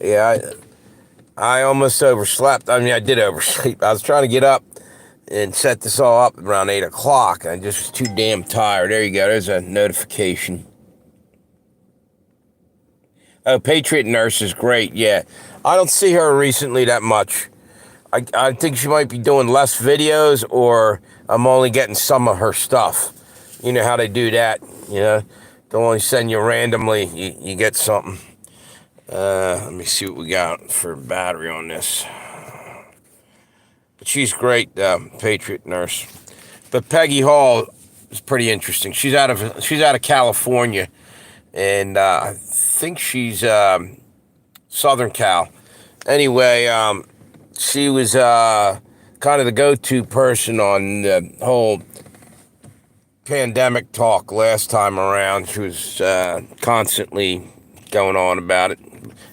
Yeah, I almost overslept. I mean, I did oversleep. I was trying to get up and set this all up around 8 o'clock. I just was too damn tired. There you go. There's a notification. Oh, Patriot Nurse is great. Yeah. I don't see her recently that much. I think she might be doing less videos, or I'm only getting some of her stuff. You know how they do that. You know, they'll only send you randomly. You get something. Let me see what we got for battery on this. But she's great, Patriot Nurse. But Peggy Hall is pretty interesting. She's out of California, and I think she's Southern Cal. Anyway, she was kind of the go-to person on the whole pandemic talk last time around. She was constantly going on about it.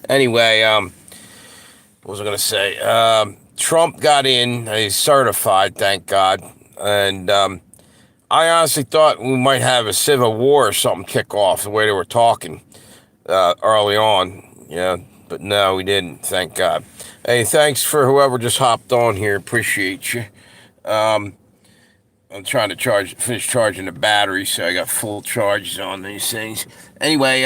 Anyway, what was I going to say? Trump got in. He's certified, thank God. And I honestly thought we might have a civil war or something kick off the way they were talking early on. Yeah, but no, we didn't, thank God. Hey, thanks for whoever just hopped on here. Appreciate you. I'm trying to finish charging the battery, so I got full charges on these things. Anyway,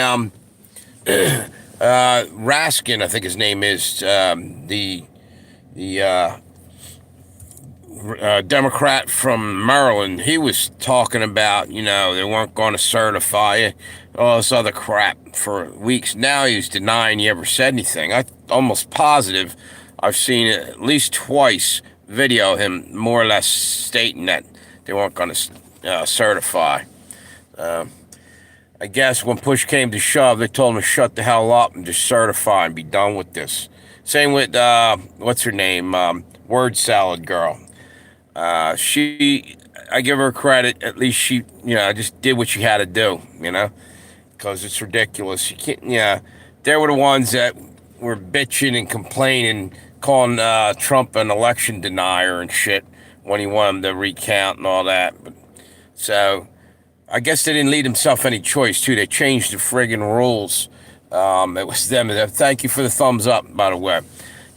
Raskin, I think his name is, the Democrat from Maryland. He was talking about, they weren't going to certify it, all this other crap for weeks. Now he's denying he ever said anything. I'm almost positive I've seen it at least twice video him more or less stating that they weren't going to certify. I guess when push came to shove, they told him to shut the hell up and just certify and be done with this. Same with, what's her name? Word Salad Girl. I give her credit. At least she, just did what she had to do, because it's ridiculous. You can't, they were the ones that were bitching and complaining, calling Trump an election denier and shit when he wanted him to recount and all that. So I guess they didn't leave themselves any choice, too. They changed the friggin' rules. It was them. Thank you for the thumbs up, by the way.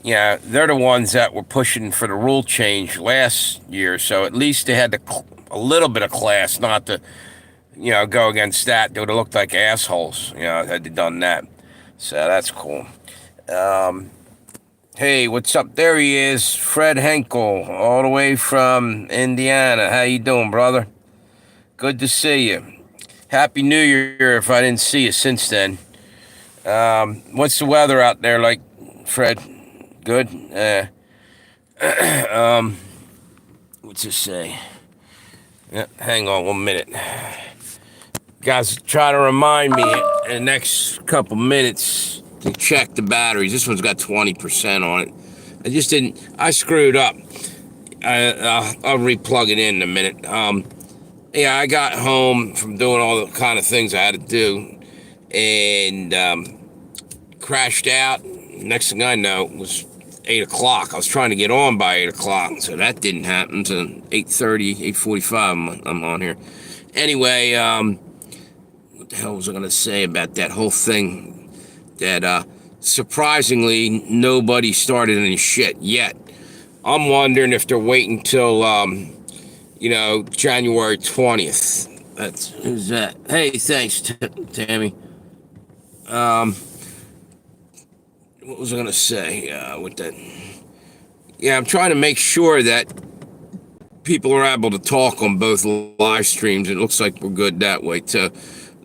Yeah, they're the ones that were pushing for the rule change last year, so at least they had a little bit of class not to, go against that. They would have looked like assholes, had they done that. So that's cool. Hey, what's up? There he is, Fred Henkel, all the way from Indiana. How you doing, brother? Good to see you. Happy New Year if I didn't see you since then. What's the weather out there like, Fred? Good? What's this say? Yeah, hang on 1 minute. Guys, try to remind me in the next couple minutes to check the batteries. This one's got 20% on it. I screwed up. I'll replug it in a minute. Yeah, I got home from doing all the kind of things I had to do and crashed out. Next thing I know, it was 8 o'clock. I was trying to get on by 8 o'clock, so that didn't happen. So 8:30, 8:45, I'm on here. Anyway, what the hell was I going to say about that whole thing? That surprisingly, nobody started any shit yet. I'm wondering if they're waiting till, January 20th. Who's that? Hey, thanks, Tammy. What was I going to say with that? Yeah, I'm trying to make sure that people are able to talk on both live streams. It looks like we're good that way, too.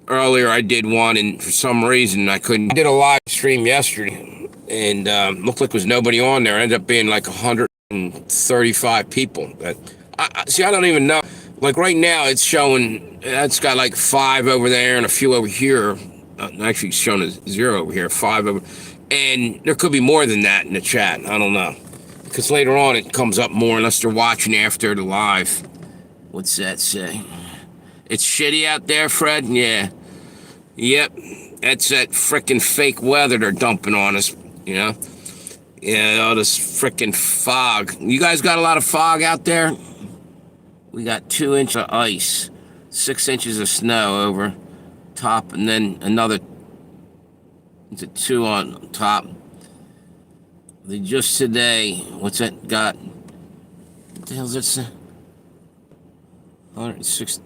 Earlier, I did one, and for some reason, I couldn't. I did a live stream yesterday, and looked like there was nobody on there. It ended up being like 135 people. I don't even know. Like right now, it's showing, it's got like 5 over there and a few over here. Actually, it's showing a 0 over here, 5 over. And there could be more than that in the chat. I don't know. Because later on, it comes up more unless they're watching after the live. What's that say? It's shitty out there, Fred? Yeah. Yep. That's that frickin' fake weather they're dumping on us, Yeah, all this frickin' fog. You guys got a lot of fog out there? We got 2 inches of ice, 6 inches of snow over top, and then another 2 on top. They just today, what's that got? What the hell is that say? 106.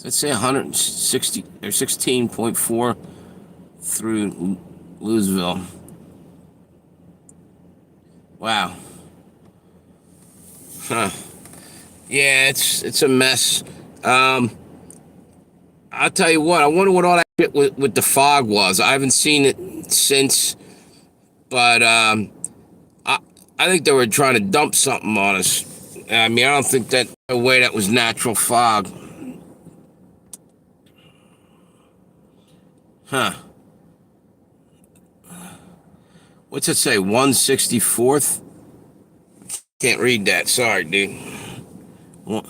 Let's say 160 or 16.4 through Louisville. Wow. Huh. Yeah, it's a mess. Um, I'll tell you what. I wonder what all that shit with the fog was. I haven't seen it since, but I think they were trying to dump something on us. I mean, I don't think that the way that was natural fog. Huh. What's it say? 164th? Can't read that. Sorry, dude. One.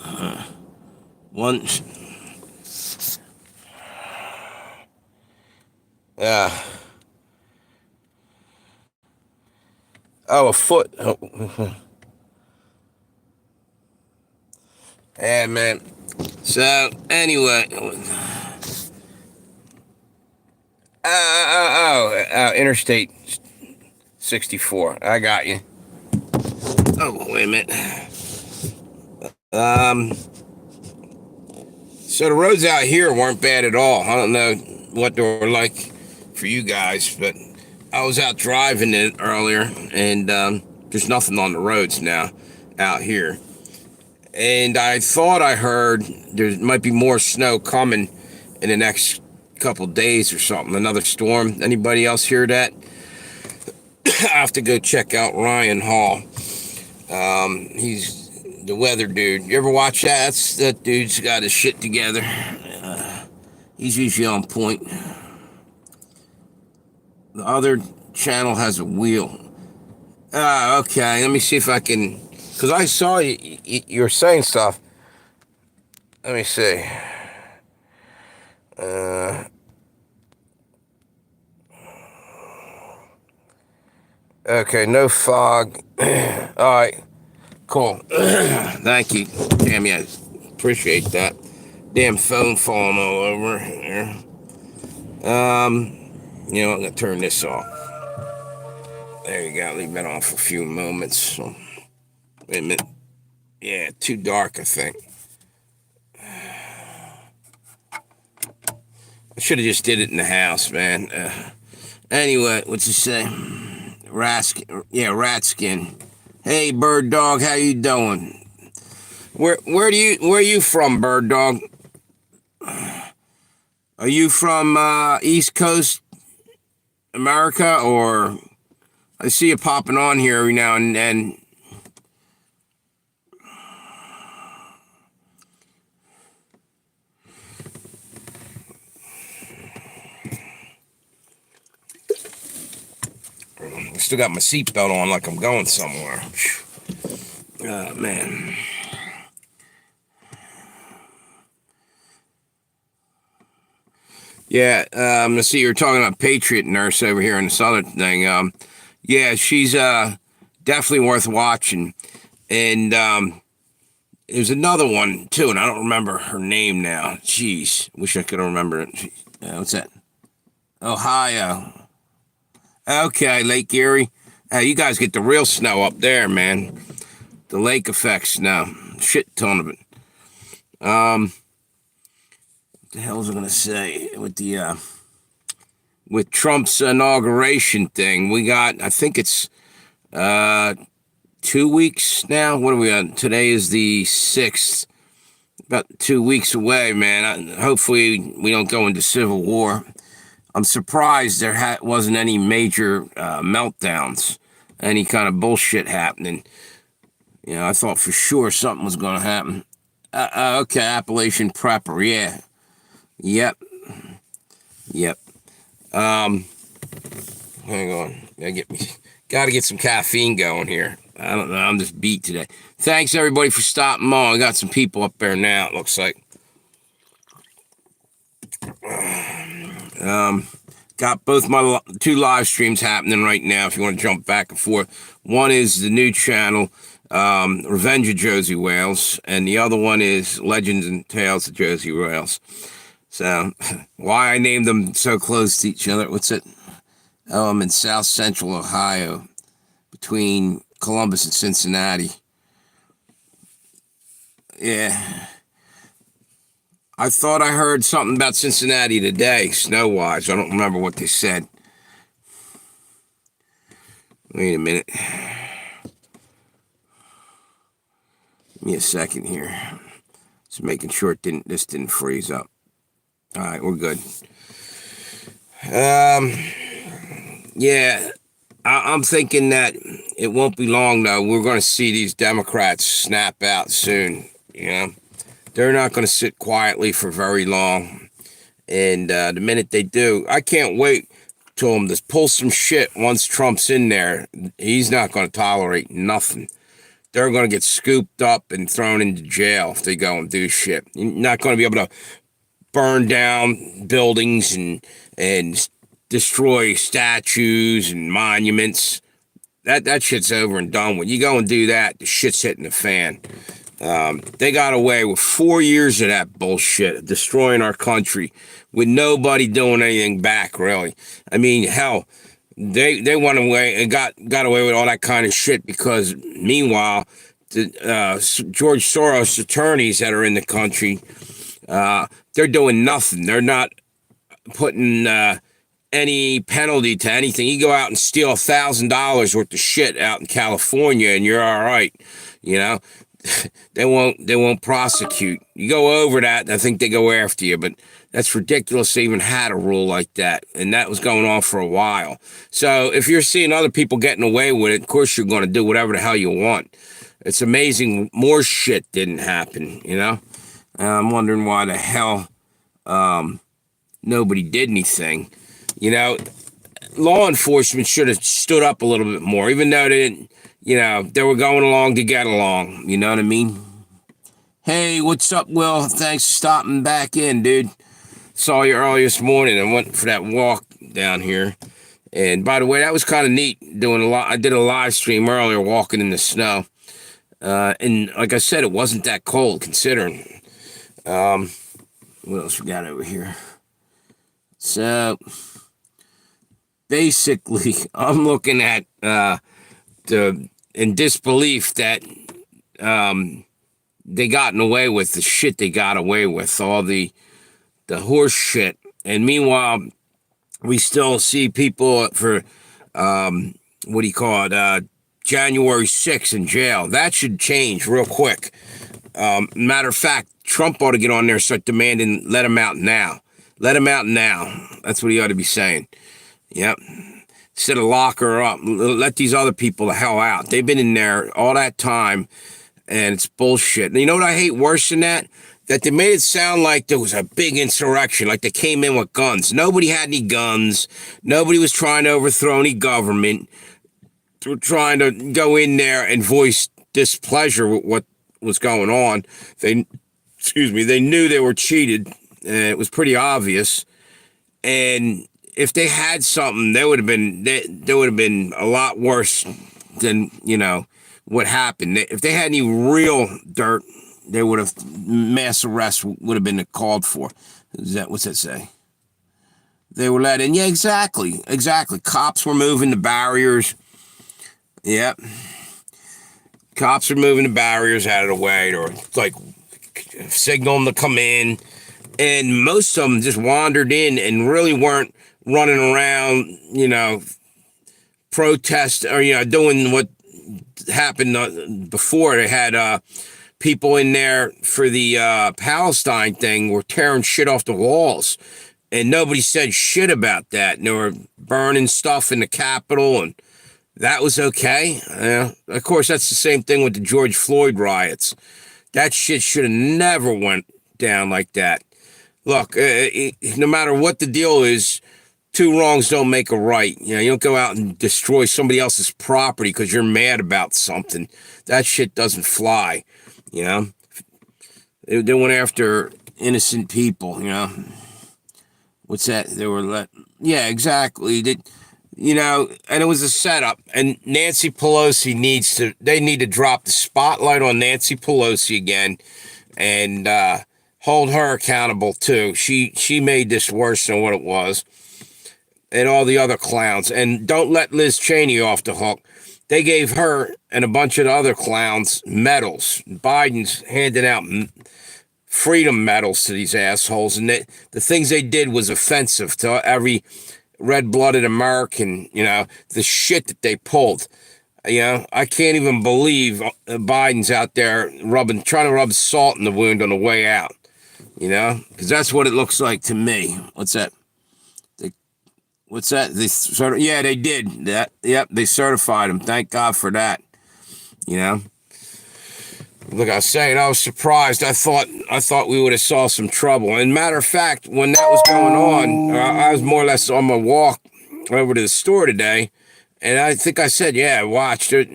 Uh, oh, a foot. Oh. Yeah, man. So, anyway. Interstate 64. I got you. Oh, wait a minute. So the roads out here weren't bad at all. I don't know what they were like for you guys, but I was out driving it earlier, and there's nothing on the roads now out here. And I thought I heard there might be more snow coming in the next couple days or something. Another storm. Anybody else hear that? I have to go check out Ryan Hall. He's the weather dude. You ever watch that? That dude's got his shit together. He's usually on point. The other channel has a wheel. Okay. Let me see if I can. Because I saw you were saying stuff. Let me see. Okay, no fog. All right. Cool. Thank you. Damn, yeah, appreciate that. Damn phone falling all over here. You know, I'm gonna turn this off. There you go. Leave it on for a few moments. So, wait a minute. Yeah, too dark, I think. I should have just did it in the house, man. Anyway, what's it say? Rat skin. Hey, bird dog, how you doing? Where are you from, bird dog? Are you from East Coast America, or I see you popping on here every now and then? I still got my seatbelt on like I'm going somewhere. Oh, man. Yeah, I see you're talking about Patriot Nurse over here in the southern thing. Yeah, she's definitely worth watching. And there's another one, too, and I don't remember her name now. Jeez, wish I could remember it. What's that? Ohio. Okay, Lake Erie. You guys get the real snow up there, man. The lake effect snow. Shit ton of it. What the hell was I gonna say with Trump's inauguration thing? We got, I think it's 2 weeks now. What are we on? Today is the 6th. About 2 weeks away, man. Hopefully we don't go into civil war. I'm surprised there wasn't any major meltdowns, any kind of bullshit happening. You know, I thought for sure something was going to happen. Okay, Appalachian Prepper, yeah. Yep. Hang on. Gotta get some caffeine going here. I don't know. I'm just beat today. Thanks, everybody, for stopping on. I got some people up there now, it looks like. Got both my 2 live streams happening right now if you want to jump back and forth. One is the new channel, Revenge of Josey Wales, and the other one is Legends and Tales of Josey Wales. So, why I named them so close to each other? What's it? Oh, I'm in South Central Ohio, between Columbus and Cincinnati. Yeah. I thought I heard something about Cincinnati today, snow-wise. I don't remember what they said. Wait a minute. Give me a second here. Just making sure this didn't freeze up. All right, we're good. Yeah, I'm thinking that it won't be long, though. We're going to see these Democrats snap out soon, you know? They're not going to sit quietly for very long. And the minute they do, I can't wait till them to pull some shit once Trump's in there. He's not going to tolerate nothing. They're going to get scooped up and thrown into jail if they go and do shit. You're not going to be able to burn down buildings and destroy statues and monuments. That shit's over and done with. You go and do that, the shit's hitting the fan. They got away with 4 years of that bullshit, destroying our country, with nobody doing anything back, really. I mean, hell, they went away and got away with all that kind of shit because, meanwhile, the George Soros attorneys that are in the country, they're doing nothing. They're not putting any penalty to anything. You go out and steal $1,000 worth of shit out in California, and you're all right, you know. They won't prosecute. You go over that, I think they go after you, but that's ridiculous they even had a rule like that, and that was going on for a while. So if you're seeing other people getting away with it, of course you're going to do whatever the hell you want. It's amazing more shit didn't happen, you know? I'm wondering why the hell nobody did anything. You know, law enforcement should have stood up a little bit more, even though they didn't. You know, they were going along to get along. You know what I mean? Hey, what's up, Will? Thanks for stopping back in, dude. Saw you early this morning. I went for that walk down here. And by the way, that was kind of neat. I did a live stream earlier, walking in the snow. And like I said, it wasn't that cold, considering. What else we got over here? So, basically, I'm looking at in disbelief that they gotten away with the shit they got away with, all the horse shit. And meanwhile, we still see people for what do you call it, January 6th in jail. That should change real quick. Matter of fact, Trump ought to get on there and start demanding, let him out now. Let him out now. That's what he ought to be saying. Yep. Instead of lock her up, let these other people the hell out. They've been in there all that time, and it's bullshit. And you know what I hate worse than that? That they made it sound like there was a big insurrection, like they came in with guns. Nobody had any guns. Nobody was trying to overthrow any government. They were trying to go in there and voice displeasure with what was going on. They knew they were cheated. It was pretty obvious. And if they had something, there would have been a lot worse than, you know, what happened. If they had any real dirt, they would have mass arrest would have been called for. What's that say? They were let in. Yeah, exactly. Cops were moving the barriers. Yep. Cops were moving the barriers out of the way, or like signaling to come in. And most of them just wandered in and really weren't running around, you know, protest or, you know, doing what happened before. They had people in there for the Palestine thing were tearing shit off the walls. And nobody said shit about that. And they were burning stuff in the Capitol, and that was okay. Of course, that's the same thing with the George Floyd riots. That shit should have never went down like that. Look, no matter what the deal is, two wrongs don't make a right. You know, you don't go out and destroy somebody else's property because you're mad about something. That shit doesn't fly, you know. They went after innocent people, you know. What's that? They were yeah, exactly. You know, and it was a setup. And Nancy Pelosi they need to drop the spotlight on Nancy Pelosi again and hold her accountable too. She made this worse than what it was. And all the other clowns. And don't let Liz Cheney off the hook. They gave her and a bunch of the other clowns medals. Biden's handing out freedom medals to these assholes, and the things they did was offensive to every red-blooded American. The shit that they pulled. I can't even believe Biden's out there trying to rub salt in the wound on the way out. Because that's what it looks like to me. What's that? What's that? Yeah, they did that. Yep, they certified him. Thank God for that. Look, I was saying, I was surprised. I thought we would have saw some trouble. And matter of fact, when that was going on, I was more or less on my walk over to the store today, and I think I said, yeah, watch it.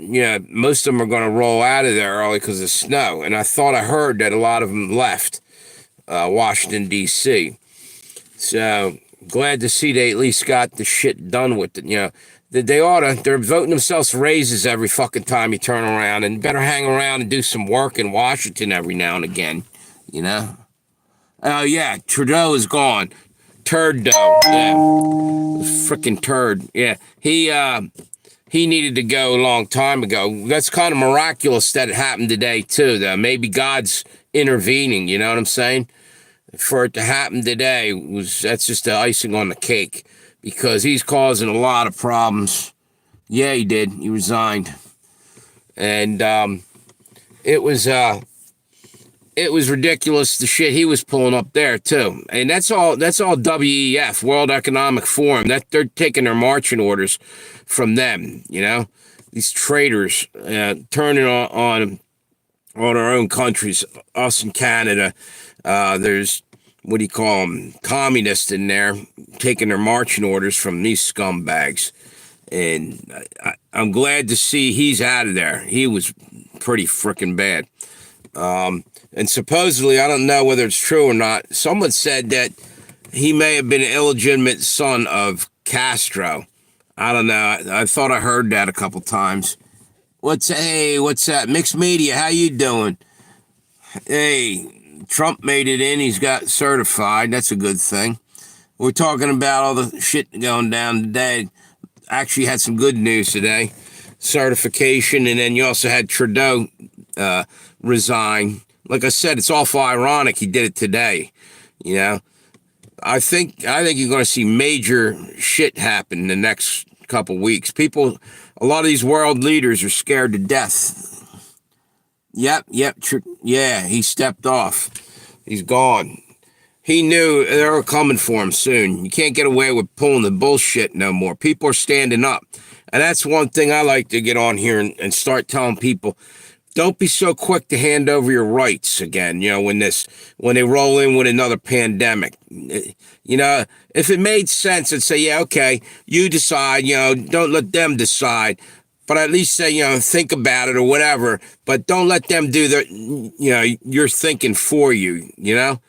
Most of them are going to roll out of there early because of snow. And I thought I heard that a lot of them left Washington, D.C. So glad to see they at least got the shit done with it. They're voting themselves raises every fucking time you turn around, and better hang around and do some work in Washington every now and again. Oh, yeah, Trudeau is gone. Turd, though. Yeah. Freaking turd. Yeah. He needed to go a long time ago. That's kind of miraculous that it happened today, too, though. Maybe God's intervening, you know what I'm saying? For it to happen today, that's just the icing on the cake, because he's causing a lot of problems. Yeah, he did. He resigned. And it was ridiculous, the shit he was pulling up there too. And that's all WEF, World Economic Forum. That they're taking their marching orders from them, These traitors turning on our own countries, us in Canada. There's, what do you call them, communists in there taking their marching orders from these scumbags. And I'm glad to see he's out of there. He was pretty freaking bad. And supposedly, I don't know whether it's true or not, someone said that he may have been an illegitimate son of Castro. I don't know. I thought I heard that a couple times. What's that? Mixed media, how you doing? Hey, Trump made it in. He's got certified. That's a good thing. We're talking about all the shit going down today. Actually had some good news today. Certification, and then you also had Trudeau resign. Like I said, it's awful ironic he did it today. I think you're going to see major shit happen in the next couple weeks. A lot of these world leaders are scared to death. Yep, yeah, he stepped off. He's gone. He knew they were coming for him soon. You can't get away with pulling the bullshit no more. People are standing up. And that's one thing I like to get on here and start telling people. Don't be so quick to hand over your rights again, when they roll in with another pandemic. If it made sense, I'd say, yeah, okay, you decide, don't let them decide. But at least say, think about it or whatever. But don't let them do your thinking for you, At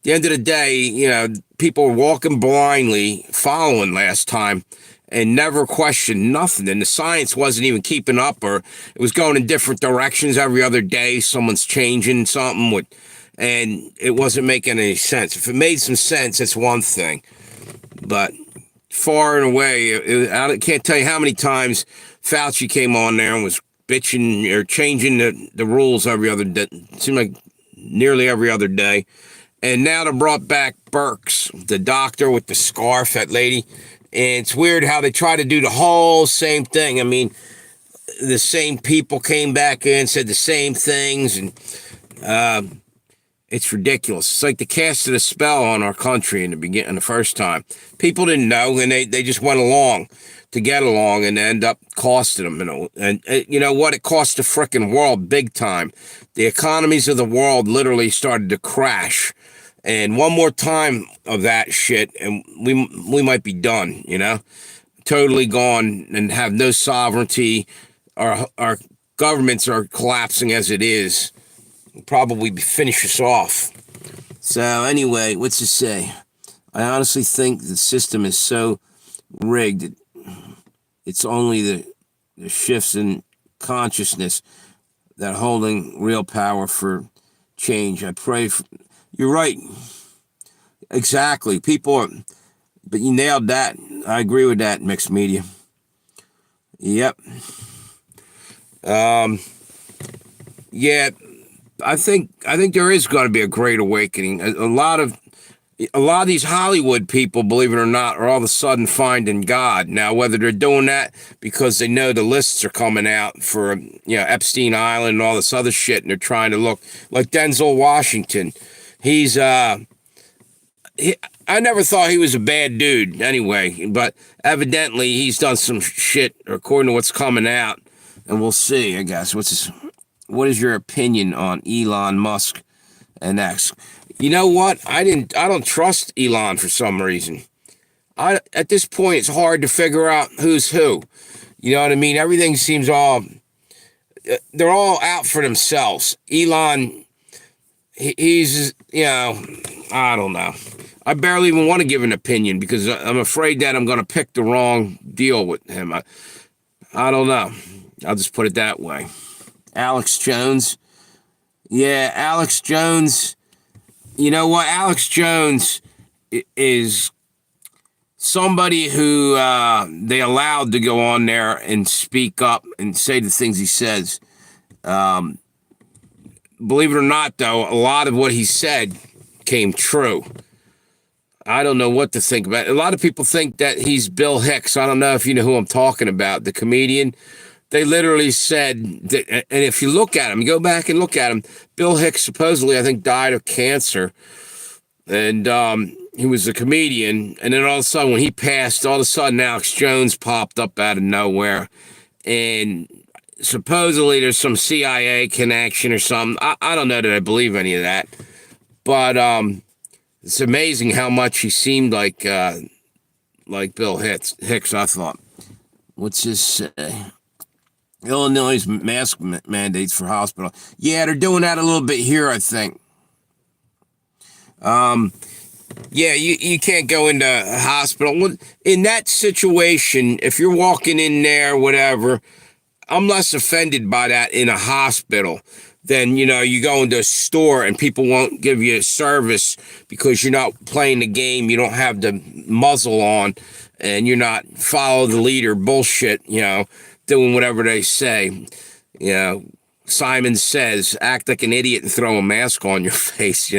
the end of the day, people were walking blindly, following last time, and never questioned nothing. And the science wasn't even keeping up, or it was going in different directions every other day. Someone's changing something, and it wasn't making any sense. If it made some sense, it's one thing. But far and away, I can't tell you how many times Fauci came on there and was bitching or changing the rules every other day. It seemed like nearly every other day. And now they brought back Birx, the doctor with the scarf, that lady. And it's weird how they try to do the whole same thing. I mean, the same people came back in, said the same things, and it's ridiculous. It's like they casted a spell on our country in the first time. People didn't know, and they just went along to get along, and end up costing them. And you know what? It cost the frickin' world big time. The economies of the world literally started to crash. And one more time of that shit, and we might be done, totally gone and have no sovereignty. Our governments are collapsing as it is. We'll probably finish us off. So anyway, what's to say? I honestly think the system is so rigged. It's only the shifts in consciousness that are holding real power for change. I pray for... You're right. Exactly. But you nailed that. I agree with that, mixed media. Yep. Yeah, I think there is going to be a great awakening. A lot of these Hollywood people, believe it or not, are all of a sudden finding God. Now, whether they're doing that because they know the lists are coming out for, Epstein Island and all this other shit, and they're trying to look like Denzel Washington. He's I never thought he was a bad dude anyway, but evidently he's done some shit according to what's coming out, and we'll see. I guess what is your opinion on Elon Musk and X? You know what? I don't trust Elon for some reason. At this point it's hard to figure out who's who. You know what I mean? Everything seems they're all out for themselves. Elon, he's I don't know. I barely even want to give an opinion because I'm afraid that I'm going to pick the wrong deal with him. I don't know. I'll just put it that way. Alex Jones. Yeah, Alex Jones. You know what? Alex Jones is somebody who they allowed to go on there and speak up and say the things he says. Believe it or not, though, a lot of what he said came true. I don't know what to think about it. A lot of people think that he's Bill Hicks. I don't know if you know who I'm talking about, the comedian. They literally said that, and if you look at him, you go back and look at him, Bill Hicks supposedly, I think, died of cancer. And he was a comedian. And then all of a sudden, when he passed, all of a sudden, Alex Jones popped up out of nowhere. And supposedly there's some CIA connection or something. I don't know that I believe any of that. But it's amazing how much he seemed like Bill Hicks, I thought. What's this say? Illinois mask mandates for hospital. Yeah, they're doing that a little bit here, I think. Yeah, you can't go into a hospital. In that situation, if you're walking in there, whatever, I'm less offended by that in a hospital than, you go into a store and people won't give you a service because you're not playing the game, you don't have the muzzle on, and you're not follow the leader bullshit, doing whatever they say. Simon Says, act like an idiot and throw a mask on your face,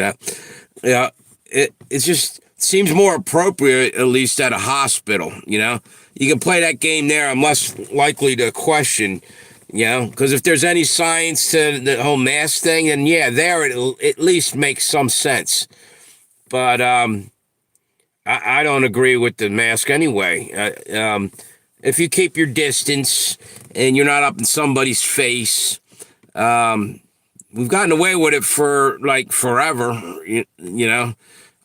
it just seems more appropriate, at least at a hospital, You can play that game there. I'm less likely to question, because if there's any science to the whole mask thing, then yeah, there it at least makes some sense. But I don't agree with the mask anyway. If you keep your distance and you're not up in somebody's face, we've gotten away with it for like forever,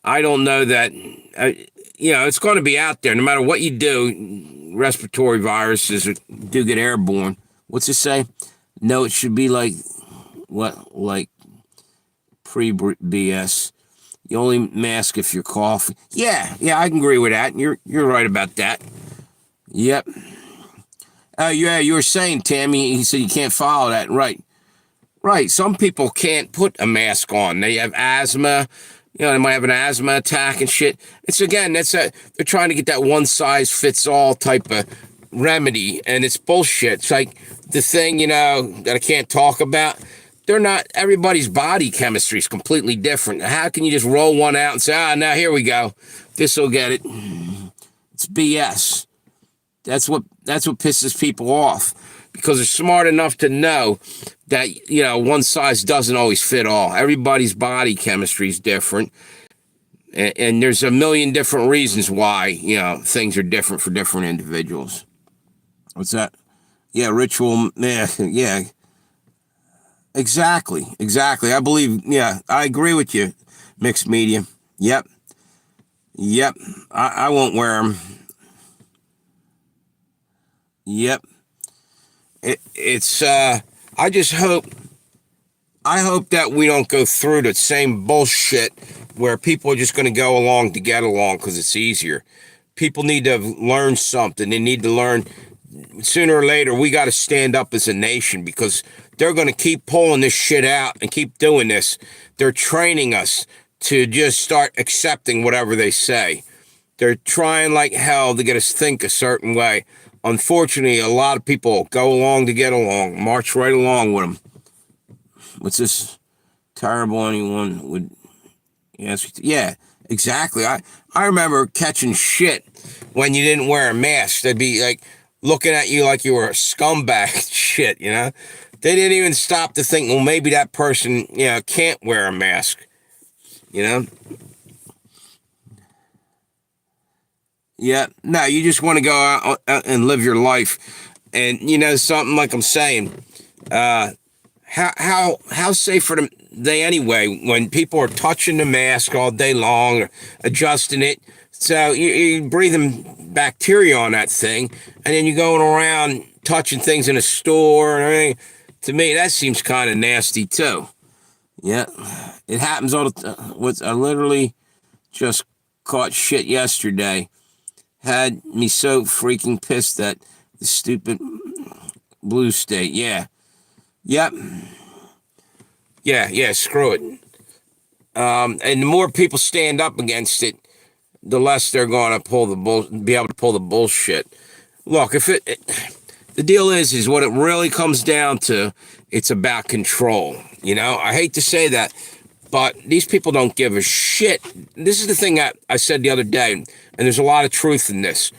I don't know that, it's going to be out there no matter what you do. Respiratory viruses do get airborne. What's it say? No, it should be like pre-BS. You only mask if you're coughing. Yeah, I can agree with that. You're right about that. Yep. Yeah, you were saying, Tammy, he said you can't follow that. Right. Some people can't put a mask on. They have asthma. They might have an asthma attack and shit. They're trying to get that one-size-fits-all type of remedy, and it's bullshit. It's like the thing, that I can't talk about. They're not, everybody's body chemistry is completely different. How can you just roll one out and say, now here we go. This'll get it. It's BS. That's what pisses people off, because they're smart enough to know that, one size doesn't always fit all. Everybody's body chemistry is different. And there's a million different reasons why, things are different for different individuals. What's that? Yeah, ritual. Yeah. Exactly. I believe, I agree with you, mixed media. Yep. I won't wear them. Yep. It's I hope that we don't go through the same bullshit where people are just going to go along to get along because it's easier. People need to learn something. They need to learn sooner or later. We got to stand up as a nation, because they're going to keep pulling this shit out and keep doing this. They're training us to just start accepting whatever they say. They're trying like hell to get us to think a certain way. unfortunately, a lot of people go along to get along, march right along with them. What's this terrible anyone would ask? Yeah, exactly. I remember catching shit when you didn't wear a mask. They'd be like looking at you like you were a scumbag. Shit, you know. They didn't even stop to think, well, maybe that person, can't wear a mask. You know. Yeah. No, you just want to go out and live your life, and something like I'm saying. How safe are they anyway when people are touching the mask all day long or adjusting it? So you're breathing bacteria on that thing, and then you're going around touching things in a store and everything. To me, that seems kind of nasty too. Yeah, it happens all the time. I literally just caught shit yesterday. Had me so freaking pissed that the stupid blue state. Yeah. Yep. Yeah, screw it. And the more people stand up against it, the less they're going to be able to pull the bullshit. Look, the deal is what it really comes down to, it's about control. I hate to say that, but these people don't give a shit. This is the thing I said the other day, and there's a lot of truth in this.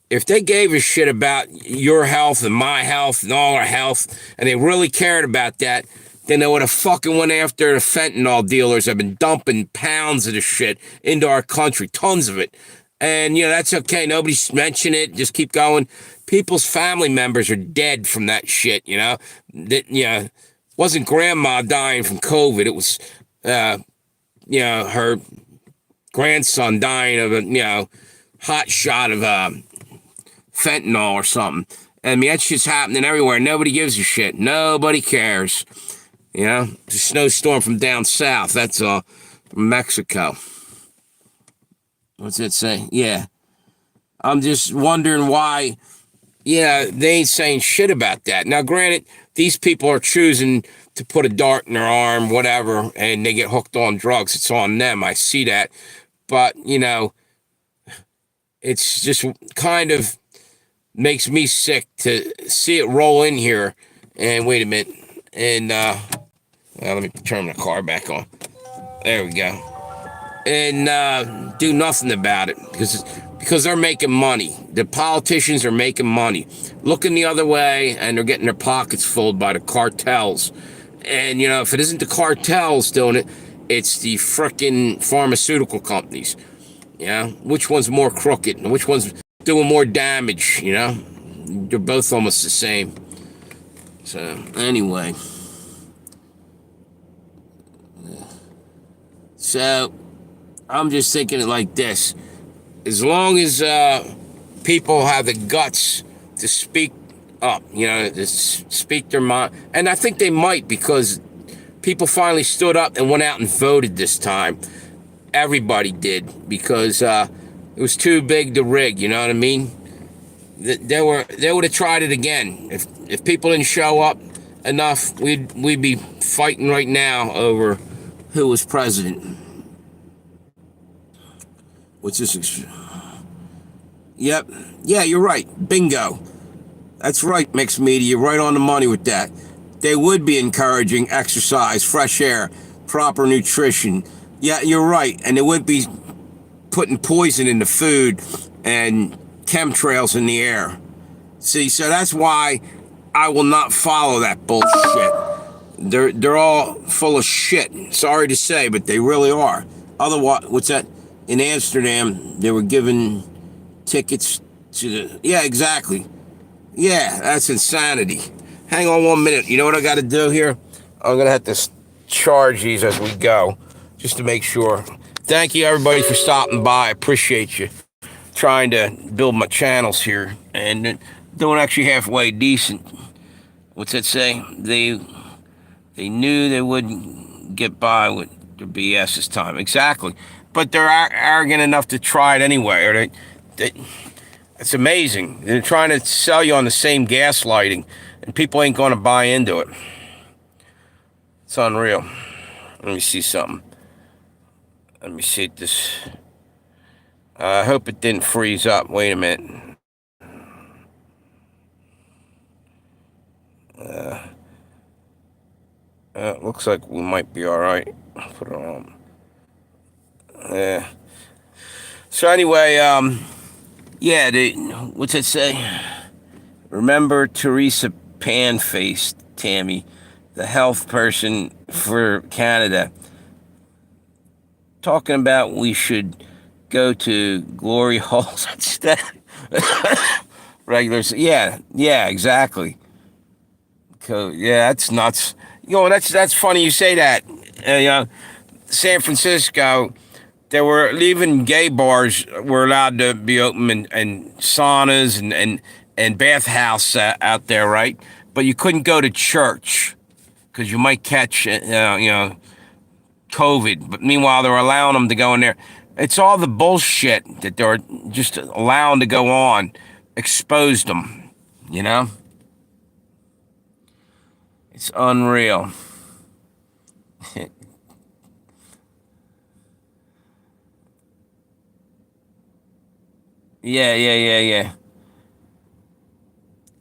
If they gave a shit about your health and my health and all our health, and they really cared about that, then they would have fucking went after the fentanyl dealers that have been dumping pounds of the shit into our country, tons of it. And, that's okay. Nobody's mentioning it. Just keep going. People's family members are dead from that shit, That, wasn't grandma dying from COVID. It was, her grandson dying of a, hot shot of fentanyl or something. I mean, that shit's happening everywhere. Nobody gives a shit. Nobody cares. It's a snowstorm from down south. That's from Mexico. What's it say? Yeah. I'm just wondering why, they ain't saying shit about that. Now, granted, these people are choosing to put a dart in their arm, whatever, and they get hooked on drugs. It's on them. I see that. But, it's just kind of makes me sick to see it roll in here. And wait a minute. And, let me turn my car back on. There we go. And do nothing about it because they're making money. The politicians are making money. Looking the other way, and they're getting their pockets filled by the cartels. And, if it isn't the cartels doing it, it's the frickin' pharmaceutical companies. Which one's more crooked and which one's doing more damage, They're both almost the same. So, anyway. So, I'm just thinking it like this. As long as people have the guts to speak up, to speak their mind. And I think they might, because people finally stood up and went out and voted this time. Everybody did, because it was too big to rig, you know what I mean? They would have tried it again. If people didn't show up enough, we'd be fighting right now over who was president. What's this? Yep. Yeah, you're right. Bingo. That's right, mixed media. You're right on the money with that. They would be encouraging exercise, fresh air, proper nutrition. Yeah, you're right. And they would be putting poison in the food and chemtrails in the air. See, so that's why I will not follow that bullshit. They're all full of shit. Sorry to say, but they really are. Otherwise, what's that? In Amsterdam, they were giving tickets to the... Yeah, exactly. Yeah, that's insanity. Hang on 1 minute. You know what I got to do here? I'm going to have to charge these as we go, just to make sure. Thank you, everybody, for stopping by. I appreciate you trying to build my channels here. And doing actually halfway decent. What's that say? They knew they wouldn't get by with their BS this time. Exactly. But they're arrogant enough to try it anyway. Or it's amazing. They're trying to sell you on the same gaslighting, and people ain't going to buy into it. It's unreal. Let me see something. Let me see this. I hope it didn't freeze up. Wait a minute. Looks like we might be all right. Put it on. Yeah. So anyway, yeah, what's it say? Remember Teresa Panface, Tammy, the health person for Canada, talking about we should go to glory holes instead. Regulars. Yeah, exactly. Yeah, that's nuts. That's funny you say that. San Francisco, they were leaving gay bars were allowed to be open and saunas and bathhouse out there, right? But you couldn't go to church because you might catch COVID. But meanwhile, they're allowing them to go in there. It's all the bullshit that they're just allowing to go on. Exposed them, you know? It's unreal. Yeah.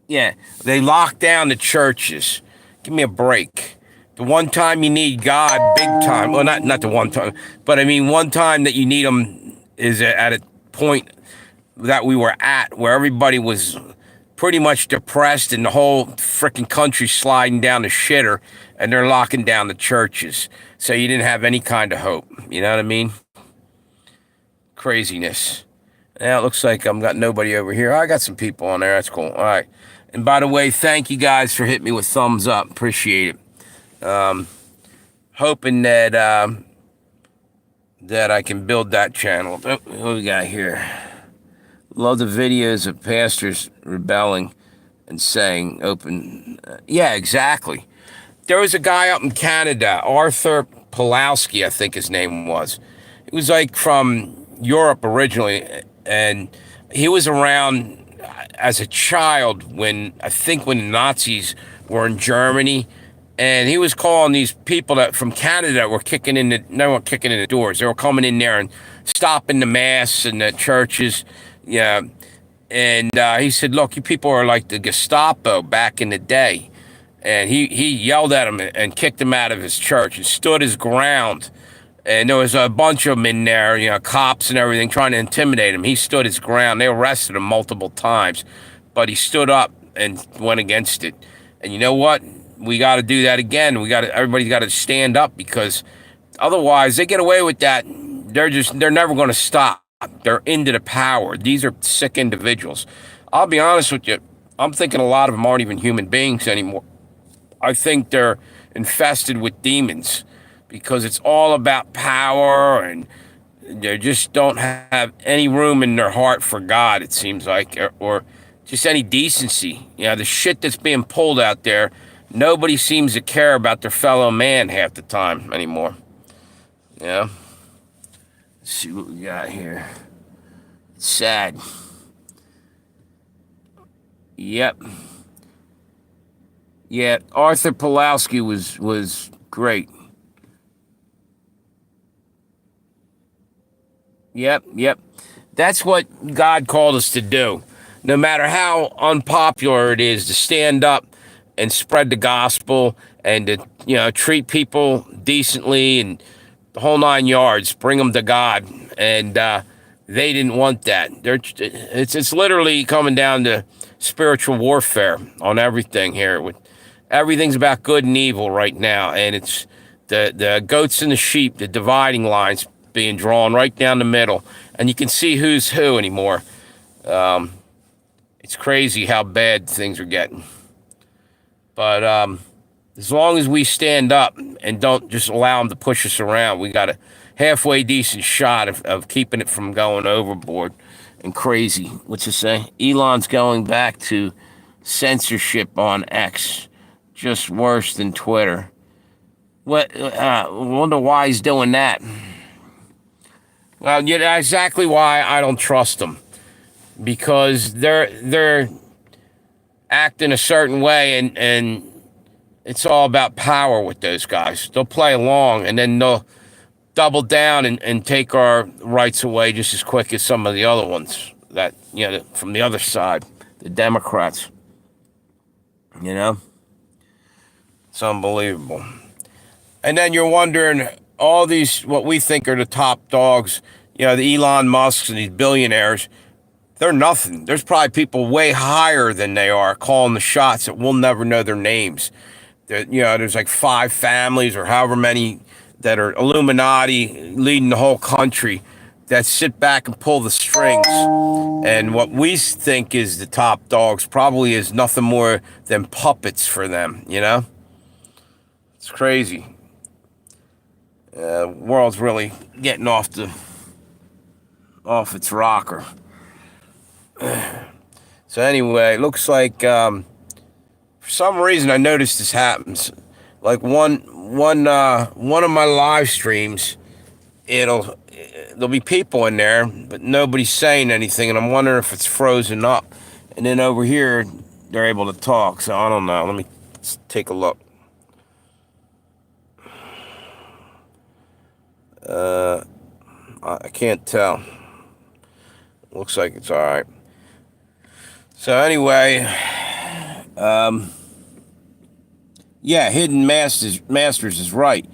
Yeah, they lock down the churches. Give me a break. The one time you need God, big time. Well, not the one time, but I mean one time that you need him is at a point that we were at where everybody was pretty much depressed and the whole freaking country sliding down the shitter, and they're locking down the churches. So you didn't have any kind of hope. You know what I mean? Craziness. Now it looks like I've got nobody over here. I got some people on there. That's cool. All right. And by the way, thank you guys for hitting me with thumbs up. Appreciate it. Hoping that that I can build that channel. Oh, what we got here? Love the videos of pastors rebelling and saying open. Yeah, exactly. There was a guy up in Canada, Arthur Pulowski, I think his name was. He was like from Europe originally, and he was around as a child when the Nazis were in Germany, and he was calling these people that from Canada that were they weren't kicking in the doors. They were coming in there and stopping the mass and the churches. Yeah. And he said, look, you people are like the Gestapo back in the day. And he yelled at him and kicked him out of his church and stood his ground. And there was a bunch of them in there, cops and everything, trying to intimidate him. He stood his ground. They arrested him multiple times, but he stood up and went against it. And you know what? We got to do that again. Everybody's got to stand up, because otherwise they get away with that. They're never going to stop. They're into the power. These are sick individuals. I'll be honest with you. I'm thinking a lot of them aren't even human beings anymore. I think they're infested with demons, because it's all about power, and they just don't have any room in their heart for God, it seems like, or just any decency. The shit that's being pulled out there, nobody seems to care about their fellow man half the time anymore. Let's see what we got here. It's sad. Yep. Yeah, Arthur Pulowski was great. Yep. That's what God called us to do. No matter how unpopular it is, to stand up and spread the gospel, and to, treat people decently and the whole 9 yards, bring them to God. And they didn't want that. It's literally coming down to spiritual warfare on everything here. Everything's about good and evil right now, and it's the goats and the sheep, the dividing lines being drawn right down the middle, and you can see who's who anymore. It's crazy how bad things are getting. But as long as we stand up and don't just allow them to push us around, we got a halfway decent shot of keeping it from going overboard and crazy. What's it say? Elon's going back to censorship on X, just worse than Twitter. What? Wonder why he's doing that. Well, exactly why I don't trust them, because they're acting a certain way, and it's all about power with those guys. They'll play along, and then they'll double down and take our rights away just as quick as some of the other ones that, from the other side, the Democrats. It's unbelievable. And then you're wondering, all these, what we think are the top dogs, the Elon Musks and these billionaires, they're nothing. There's probably people way higher than they are calling the shots that we'll never know their names. There's like 5 families or however many that are Illuminati leading the whole country that sit back and pull the strings. And what we think is the top dogs probably is nothing more than puppets for them. It's crazy. World's really getting off its rocker. So anyway, looks like for some reason I noticed this happens. Like one of my live streams, there'll be people in there, but nobody's saying anything, and I'm wondering if it's frozen up. And then over here, they're able to talk. So I don't know. Let me take a look. I can't tell. Looks like it's all right. So anyway, Hidden Masters is right.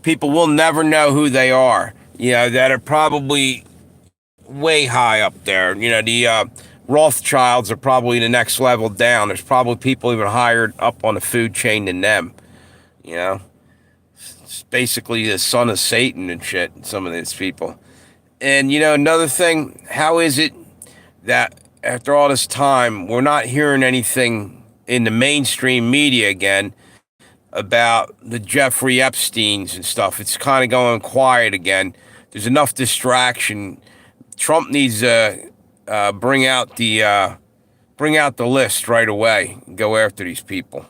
People will never know who they are. That are probably way high up there. The Rothschilds are probably the next level down. There's probably people even higher up on the food chain than them. It's basically the son of Satan and shit, some of these people. And, another thing, how is it that after all this time, we're not hearing anything in the mainstream media again about the Jeffrey Epsteins and stuff? It's kind of going quiet again. There's enough distraction. Trump needs to bring out the list right away and go after these people.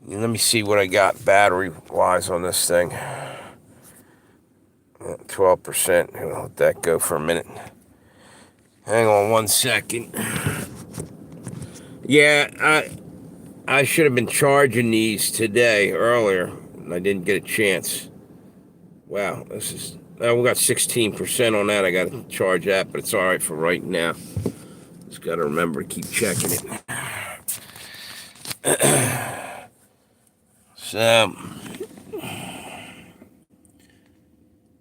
Let me see what I got battery-wise on this thing. 12%. I'll let that go for a minute. Hang on 1 second. Yeah, I should have been charging these today earlier, and I didn't get a chance. Wow, we got 16% on that. I got to charge that, but it's all right for right now. Just got to remember to keep checking it. So,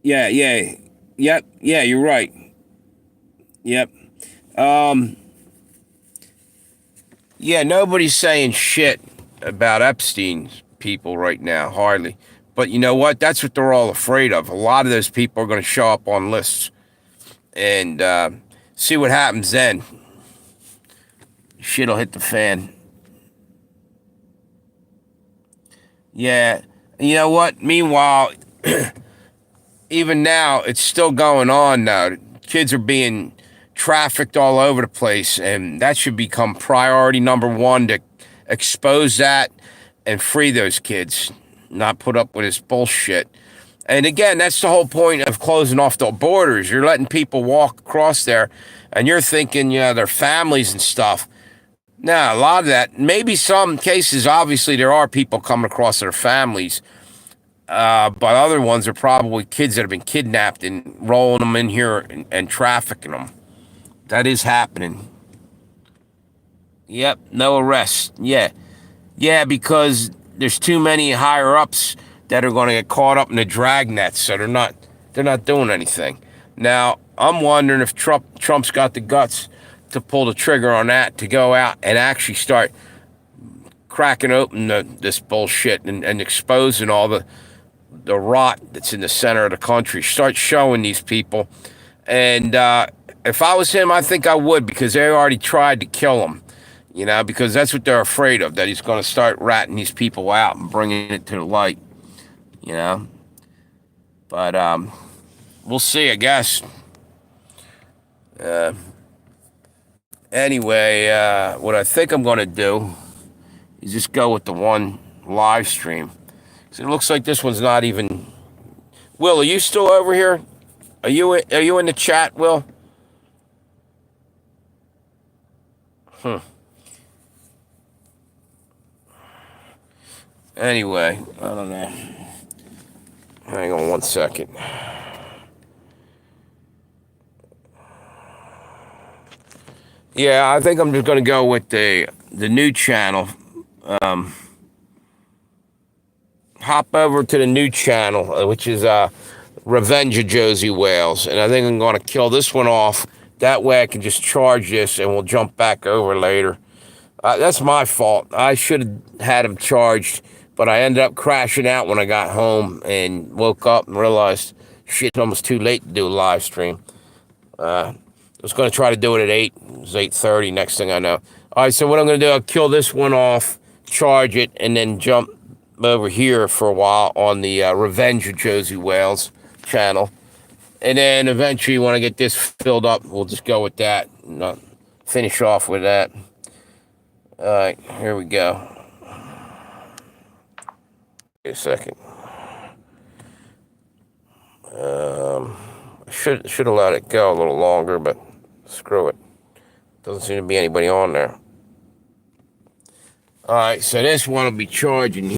yeah, you're right. Yep. Nobody's saying shit about Epstein's people right now, hardly. But you know what? That's what they're all afraid of. A lot of those people are going to show up on lists. And see what happens then. Shit'll hit the fan. Yeah. You know what? Meanwhile, even now, it's still going on now. Kids are being trafficked all over the place, and that should become priority number 1 to expose that and free those kids, not put up with this bullshit. And again, that's the whole point of closing off the borders. You're letting people walk across there, and you're thinking, their families and stuff. Now, a lot of that, maybe some cases, obviously, there are people coming across their families, but other ones are probably kids that have been kidnapped and rolling them in here and trafficking them. That is happening. Yep, no arrests. Yeah, because there's too many higher ups that are going to get caught up in the dragnet, so they're not doing anything. Now, I'm wondering if Trump's got the guts to pull the trigger on that, to go out and actually start cracking open this bullshit and exposing all the rot that's in the center of the country. Start showing these people. And if I was him, I think I would, because they already tried to kill him. Because that's what they're afraid of, that he's going to start ratting these people out and bringing it to the light. But we'll see, I guess. Anyway, what I think I'm going to do is just go with the one live stream. So it looks like this one's not even... Will, are you still over here? Are you in the chat, Will? Anyway, I don't know. Hang on 1 second. Yeah, I think I'm just going to go with the new channel. hop over to the new channel, which is Revenge of Josey Wales, and I think I'm going to kill this one off. That way I can just charge this, and we'll jump back over later. That's my fault. I should have had him charged, but I ended up crashing out when I got home and woke up and realized, shit, it's almost too late to do a live stream. I was going to try to do it at 8. It was 8:30, next thing I know. All right, so what I'm going to do, I'll kill this one off, charge it, and then jump over here for a while on the Revenge of Josey Wales channel. And then eventually, when I get this filled up, we'll just go with that and finish off with that. All right, here we go. Wait a second. I should have let it go a little longer, but screw it. Doesn't seem to be anybody on there. All right, so this one will be charging